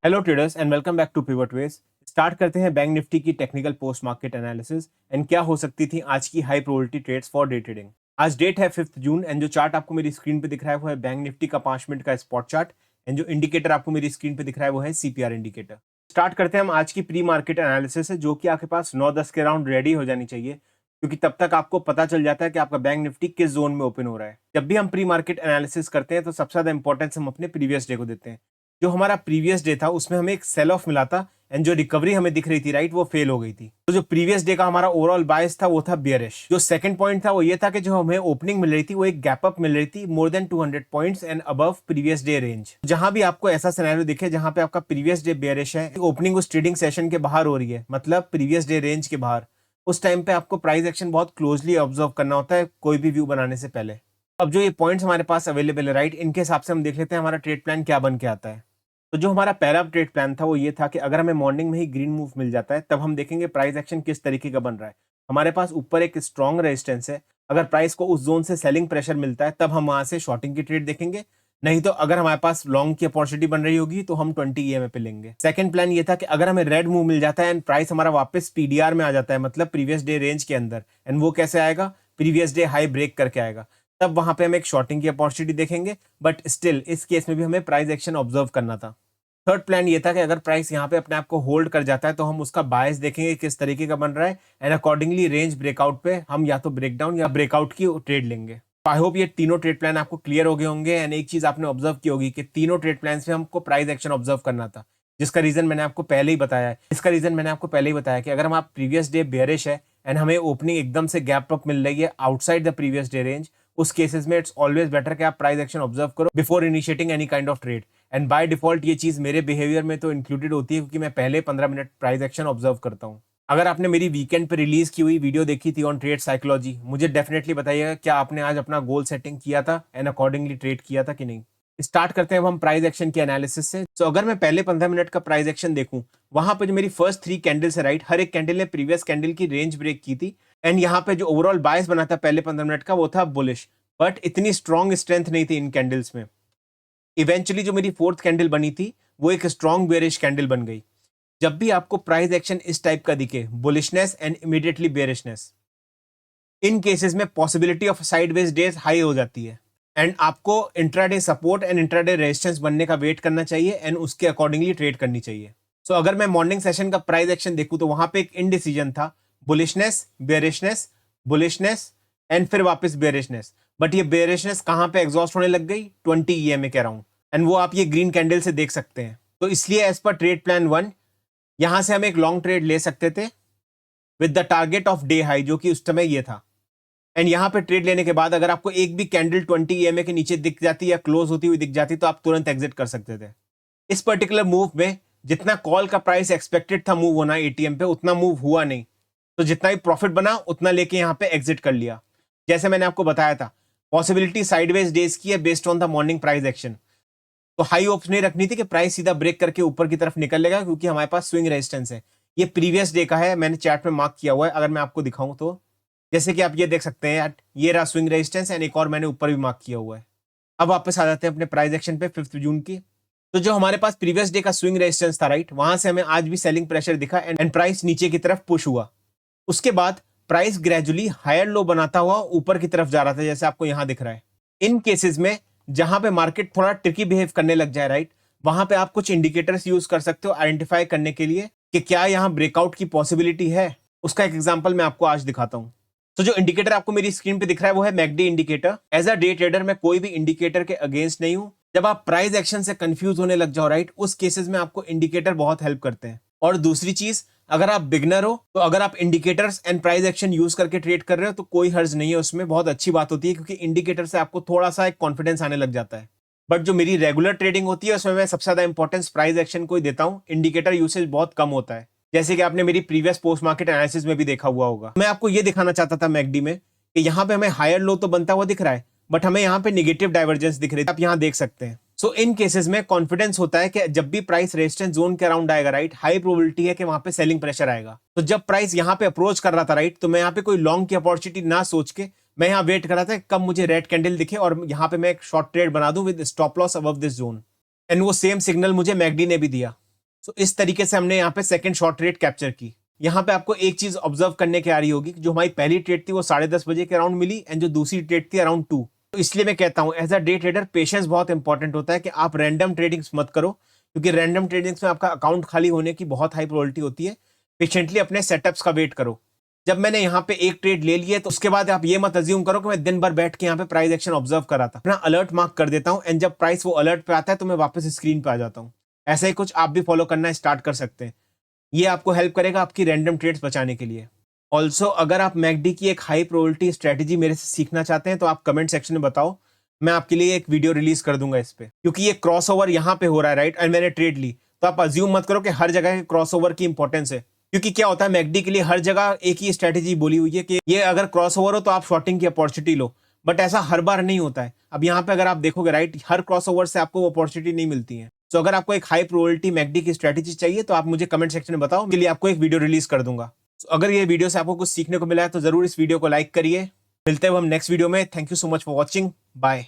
Hello traders and welcome back to pivot ways. Start करते हैं bank Nifty की technical post market analysis and क्या हो सकती थी आज की high probability trades for day trading. आज डेट है 5 जून एंड जो चार्ट आपको मेरी स्क्रीन पे दिख रहा है वो है बैंक निफ्टी का 5 मिनट का स्पॉट चार्ट एंड जो इंडिकेटर आपको मेरी स्क्रीन पे दिख रहा है वो है सीपीआर इंडिकेटर। स्टार्ट करते हैं हम आज की प्री मार्केट एनालिसिस है जो कि आपके पास 9-10 के राउंड रेडी हो जानी चाहिए, क्योंकि तब तक आपको पता चल जाता है कि आपका बैंक निफ्टी किस जोन में ओपन हो रहा है। जब भी हम प्री मार्केट एनालिसिस करते हैं तो सबसे ज्यादा इंपॉर्टेंस हम अपने प्रीवियस डे को देते हैं। जो हमारा प्रीवियस डे था उसमें हमें एक सेल ऑफ मिला था एंड जो रिकवरी हमें दिख रही थी राइट वो फेल हो गई थी। तो जो प्रीवियस डे का हमारा ओवरऑल बायस था वो था बियरिश। जो सेकंड पॉइंट था वो ये था कि जो हमें ओपनिंग मिल रही थी वो एक गैप अप मिल रही थी more than 200 points and above previous day range. जहां भी आपको ऐसा सिनेरियो दिखे जहां पे आपका प्रीवियस डे बियरिश है, ओपनिंग उस ट्रेडिंग सेशन के बाहर हो रही है, मतलब प्रीवियस डे रेंज के बाहर, उस टाइम पे आपको प्राइस एक्शन बहुत क्लोजली ऑब्जर्व करना होता है कोई भी व्यू बनाने से पहले। अब जो ये पॉइंट्स हमारे पास अवेलेबल है राइट, इनके हिसाब से हम देख लेते हैं हमारा ट्रेड प्लान क्या बन के आता है। तो जो हमारा पहला ट्रेड प्लान था वो ये था कि अगर हमें मॉर्निंग में ही ग्रीन मूव मिल जाता है तब हम देखेंगे प्राइस एक्शन किस तरीके का बन रहा है। हमारे पास ऊपर एक स्ट्रॉन्ग रेजिस्टेंस है, अगर प्राइस को उस जोन से सेलिंग प्रेशर मिलता है तब हम वहां से शॉर्टिंग की ट्रेड देखेंगे, नहीं तो अगर हमारे पास लॉन्ग की अपॉर्चुनिटी बन रही होगी तो हम 20 ईएमए पे लेंगे। सेकंड प्लान ये था कि अगर हमें रेड मूव मिल जाता है एंड प्राइस हमारा वापस पीडीआर में आ जाता है, मतलब प्रीवियस डे रेंज के अंदर, एंड वो कैसे आएगा, प्रीवियस डे हाई ब्रेक करके आएगा, तब वहां पे हम एक शॉर्टिंग की अपॉर्चुनिटी देखेंगे। बट स्टिल इस केस में भी हमें प्राइस एक्शन ऑब्जर्व करना था। थर्ड प्लान ये था कि अगर प्राइस यहाँ पे अपने आप को होल्ड कर जाता है तो हम उसका बायस देखेंगे किस तरीके का बन रहा है एंड अकॉर्डिंगली रेंज ब्रेकआउट पे हम या तो ब्रेकडाउन या ब्रेकआउट की ट्रेड लेंगे। आई होप ये तीनों ट्रेड प्लान आपको क्लियर हो गए होंगे एंड एक चीज आपने ऑब्जर्व की होगी कि तीनों ट्रेड प्लान में हमको प्राइस एक्शन ऑब्जर्व करना था, जिसका रीजन मैंने आपको पहले ही बताया है। कि अगर हम आप प्रीवियस डे बेयरिश है एंड हमें ओपनिंग एकदम से गैप अप मिल रही है outside the previous day range, उस केसेस में इट्स ऑलवेज बेटर कि आप प्राइस एक्शन ऑब्जर्व करो before initiating any kind of trade. And by default ये चीज मेरे बिहेवियर में तो इंक्लूडेड होती है क्योंकि मैं पहले 15 मिनट प्राइस एक्शन ऑब्जर्व करता हूँ। अगर आपने मेरी वीकेंड पे रिलीज की हुई वीडियो देखी थी ऑन ट्रेड साइकोलॉजी, मुझे डेफिनेटली बताइएगा क्या आपने आज अपना गोल सेटिंग किया था एंड अकॉर्डिंगली ट्रेड किया था कि नहीं। स्टार्ट करते हैं अब हम प्राइस एक्शन की एनालिसिस से। तो अगर मैं पहले 15 मिनट का प्राइस एक्शन देखूं, वहां पे जो मेरी फर्स्ट 3 कैंडल्स है राइट, हर एक कैंडल ने प्रीवियस कैंडल की रेंज ब्रेक की थी एंड यहाँ पे जो ओवरऑल बायस बना था पहले 15 मिनट का वो था बुलिश, बट इतनी स्ट्रॉन्ग स्ट्रेंथ नहीं थी इन कैंडल्स में। इवेंचुअली जो मेरी फोर्थ कैंडल बनी थी वो एक स्ट्रॉन्ग बेयरिश कैंडल बन गई। जब भी आपको प्राइस एक्शन इस टाइप का दिखे, bullishness and immediately bearishness, in cases में possibility of sideways days high हो जाती है एंड आपको intraday support and intraday resistance बनने का वेट करना चाहिए एंड उसके अकॉर्डिंगली ट्रेड करनी चाहिए। सो अगर मैं मॉर्निंग सेशन का प्राइस एक्शन देखूं तो वहां पे एक इनडिसीजन था, बुलिशनेस बेयरिशनेस, बुलिशनेस एंड फिर वापस बेयरिशनेस। बट ये बेयरिशनेस कहां पे एग्जॉस्ट होने लग गई, 20 ईएमए के अराउंड, एंड वो आप ये ग्रीन कैंडल से देख सकते हैं। तो इसलिए एज पर ट्रेड प्लान 1 यहां से हम एक लॉन्ग ट्रेड ले सकते थे with the target of day high जो कि उस समय ये था। एंड यहां पे ट्रेड लेने के बाद अगर आपको एक भी कैंडल 20 ईएमए के नीचे दिख जाती या क्लोज होती हुई दिख जाती तो आप तुरंत एग्जिट कर सकते थे। इस पर्टिकुलर मूव में जितना कॉल का प्राइस एक्सपेक्टेड था मूव होना एटीएम पे, उतना मूव हुआ नहीं, तो जितना भी प्रॉफिट बना उतना लेके यहां पे एग्जिट कर लिया। जैसे मैंने आपको बताया था पॉसिबिलिटी साइडवेज डेज की है based on the morning price action. तो हाई होप्स नहीं रखनी थी कि प्राइस सीधा ब्रेक करके ऊपर की तरफ निकल लेगा, क्योंकि हमारे पास स्विंग रेजिस्टेंस है। ये प्रीवियस डे का है, मैंने चार्ट में मार्क किया हुआ है, अगर मैं आपको दिखाऊं तो जैसे कि आप ये देख सकते हैं, ये रहा स्विंग रेजिस्टेंस एंड एक और मैंने ऊपर भी मार्क किया हुआ है। अब वापस आ जाते हैं अपने प्राइस एक्शन पे 5 जून की। तो जो हमारे पास प्रीवियस डे का स्विंग रेजिस्टेंस था राइट, वहां से हमें आज भी सेलिंग प्रेशर दिखा एंड प्राइस नीचे की तरफ पुश हुआ। उसके बाद प्राइस ग्रेजुअली हायर लो बनाता हुआ ऊपर की तरफ जा रहा था, जैसे आपको यहां दिख रहा है। इन केसेस में जहां पे मार्केट थोड़ा ट्रिकी बिहेव करने लग जाए राइट, वहां पे आप कुछ इंडिकेटर्स यूज कर सकते हो आइडेंटिफाई करने के लिए कि क्या यहां ब्रेकआउट की पॉसिबिलिटी है। उसका एक एग्जांपल मैं आपको आज दिखाता हूं। तो जो इंडिकेटर आपको मेरी स्क्रीन पे दिख रहा है वो है MACD indicator. As a day trader मैं कोई भी इंडिकेटर के अगेंस्ट नहीं हूं। जब आप प्राइस एक्शन से कंफ्यूज होने लग जाओ राइट, उस केसेस में आपको इंडिकेटर बहुत हेल्प करते हैं। और दूसरी चीज, अगर आप बिगनर हो तो अगर आप indicators and price action use करके ट्रेड कर रहे हो तो कोई हर्ज नहीं है, उसमें बहुत अच्छी बात होती है, क्योंकि इंडिकेटर से आपको थोड़ा सा एक कॉन्फिडेंस आने लग जाता है। बट जो मेरी रेगुलर ट्रेडिंग होती है उसमें मैं सबसे ज्यादा इंपॉर्टेंस प्राइस एक्शन को ही देता हूं, इंडिकेटर यूसेज बहुत कम होता है, जैसे कि आपने मेरी प्रीवियस पोस्ट मार्केट एनालिसिस में भी देखा हुआ होगा। मैं आपको ये दिखाना चाहता था मैकडी में कि यहाँ पे हमें हायर लो तो बनता हुआ दिख रहा है, बट हमें यहाँ पे निगेटिव डाइवर्जेंस दिख रही है, आप यहाँ देख सकते हैं। सो इन केसेस में कॉन्फिडेंस होता है कि जब भी प्राइस रेजिस्टेंस जोन के अराउंड आएगा राइट, हाई प्रोबेबिलिटी है कि वहां पे सेलिंग प्रेशर आएगा। तो जब प्राइस यहाँ पे अप्रोच कर रहा था राइट, तो मैं यहाँ पे कोई लॉन्ग की अपॉर्चुनिटी ना सोच के मैं यहाँ वेट कर रहा था कब मुझे रेड कैंडल दिखे और यहाँ पे मैं एक शॉर्ट ट्रेड बना दूं with stop loss above this zone. And वो सेम सिग्नल मुझे मैकडी ने भी दिया। तो इस तरीके से हमने यहाँ पे सेकंड शॉर्ट ट्रेड कैप्चर की। यहाँ पे आपको एक चीज ऑब्जर्व करने की आ रही होगी कि जो हमारी पहली ट्रेड थी वो 10:30 बजे के अराउंड मिली एंड जो दूसरी ट्रेड थी अराउंड 2। तो इसलिए मैं कहता हूँ as a day trader patience बहुत इंपॉर्टेंट होता है कि आप रैंडम ट्रेडिंग्स मत करो, क्योंकि रैंडम ट्रेडिंग्स में आपका अकाउंट खाली होने की बहुत हाई प्रोबेबिलिटी होती है। पेशेंटली अपने सेटअप्स का वेट करो। जब मैंने यहाँ पे एक ट्रेड ले ली है तो उसके बाद आप ये मत अज्यूम करो कि मैं दिन भर बैठ के यहाँ पे प्राइस एक्शन ऑब्जर्व कर रहा था। अपना अलर्ट मार्क कर देता हूँ एंड जब प्राइस वो अलर्ट पे आता है तो मैं वापस स्क्रीन पे आ जाता हूँ। ऐसा ही कुछ आप भी फॉलो करना स्टार्ट कर सकते हैं। ये आपको हेल्प करेगा आपकी रैंडम ट्रेड्स बचाने के लिए। ऑल्सो अगर आप मैकडी की एक हाई प्रोबेबिलिटी स्ट्रेटेजी मेरे से सीखना चाहते हैं तो आप कमेंट सेक्शन में बताओ, मैं आपके लिए एक वीडियो रिलीज कर दूंगा इस पे। क्योंकि ये क्रॉसओवर यहाँ पे हो रहा है राइट, एंड मैंने ट्रेड ली, तो आप अज्यूम मत करो कि हर जगह के क्रॉसओवर की इंपॉर्टेंस है। क्योंकि क्या होता है मैकडी के लिए हर जगह एक ही स्ट्रेटेजी बोली हुई है कि ये अगर क्रॉसओवर हो तो आप शॉर्टिंग की अपॉर्चुनिटी लो, बट ऐसा हर बार नहीं होता है। अब यहाँ पे अगर आप देखोगे राइट, हर क्रॉसओवर से आपको वो अपॉर्चुनिटी नहीं मिलती है। तो अगर आपको एक हाई प्रोबेबिलिटी मैकडी की स्ट्रेटेजी चाहिए तो आप मुझे कमेंट सेक्शन में बताओ, के लिए आपको एक वीडियो रिलीज कर दूंगा। तो अगर ये वीडियो से आपको कुछ सीखने को मिला है तो जरूर इस वीडियो को लाइक करिए। मिलते हैं हम नेक्स्ट वीडियो में। Thank you so much for watching. Bye.